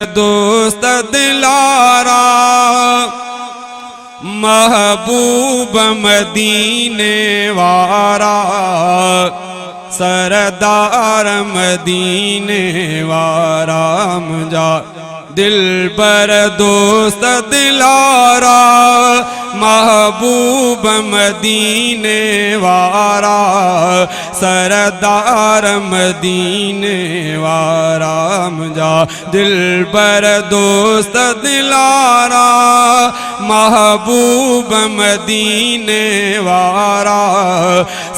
दोस्त दिलारा महबूब मदीने वारा सरदार मदीने वारा मुझा दिल पर दोस्त दिलारा महबूब मदीने वारा सरदार मदीने वारा मुझा दिल पर दोस्त दिलारा महबूब मदीने वारा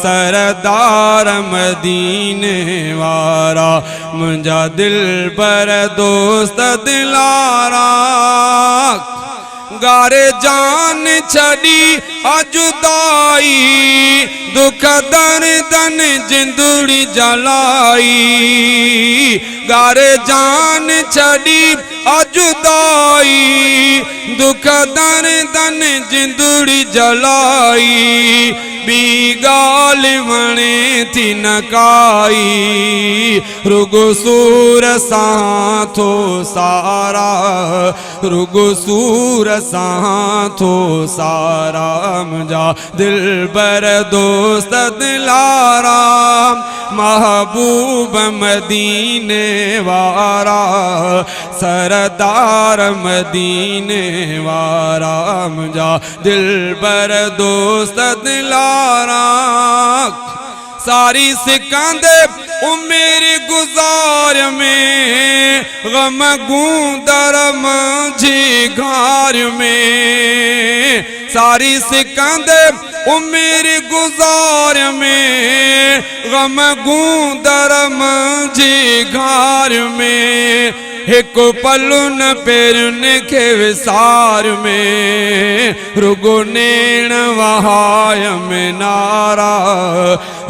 सरदार मदीने वारा मुझा दिल पर दोस्त दिलारा गारे जान छड़ी अजुदाई दुख दर्दन जिंदड़ी जलाई गारे जान छड़ी अजुदाई दुख दर्दन जिंदड़ी जलाई बी गाल वणे थी नकाई रुगो सूर सां थो सारा रुगो सूर सां थो सारा मुझा दिल पर दोस्त दिलारा महबूब मदीने वारा सरदार मदीने वारा मुझा दिल पर दोस्त दिलारा सारी सिकंदे उमेर गुजार में गम गूंदर मंझी घार में सारी सिकंदे उमेर गुजार में गम गूंदर मंझी घार में एक पलुन पेरुन के विसार में रुगो नेण वहाय में नारा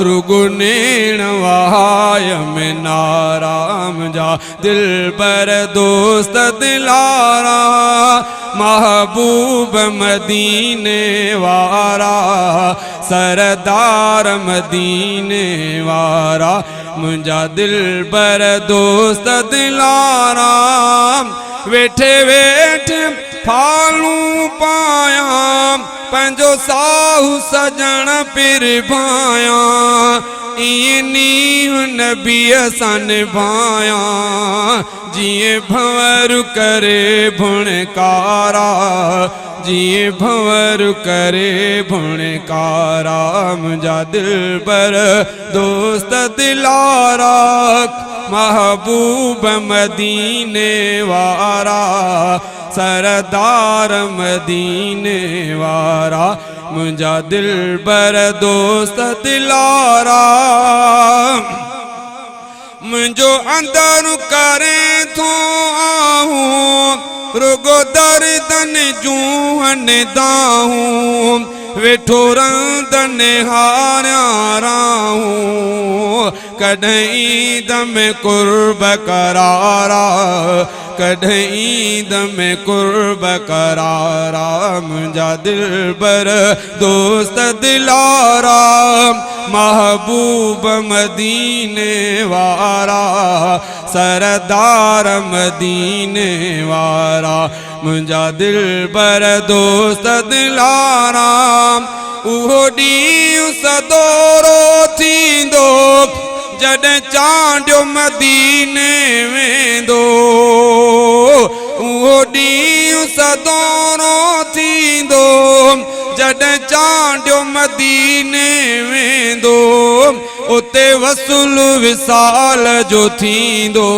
रुगो नेण वहाय में नारा मुझा दिल पर दोस्त दिलारा महबूब मदीने वारा सरदार मदीने वारा मुझा दिल पर दोस्त दिलारा वेठे वेठे फालू पाया पंजो साहू सजन पिर भाया इनी नबी सन भाया जिए भंवर करे भुणकारा जिए भंवर करे भुणकारा मुझा दिल पर दोस्त दिलारा महबूब मदीने वारा सरदार मदीने वारा मुझा दिल पर दोस्त दिलारा मुझो अंदर करे तो आहूं रुगो दर्दन जूहन दाहूं वेठो रंदन हारा राहूं कढ़ई दम कुर्ब करारा कढ़ई दम कुर्ब करारा मुझा दिल पर दोस्त दिलारा महबूब मदीने वारा सरदार मदीने वारा मुझा दिल पर दोस्त दिलारा उहोडी सदोरो थींदो जड चांडियो मदीने वेंदो उहोडी सदोरो थींदो जड चांडियो मदीने वेंदो उते वसूल विसाल जो थींदो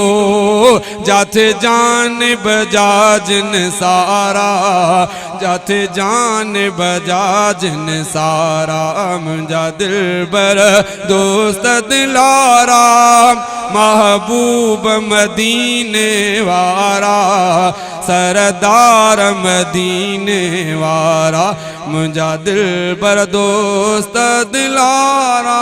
जाथे जान बजाजन सारा जाथे जान बजाजन सारा मुझा दिल पर दोस्त दिलारा महबूब मदीने वारा सरदार मदीने वारा मुझा दिल पर दोस्त दिलारा।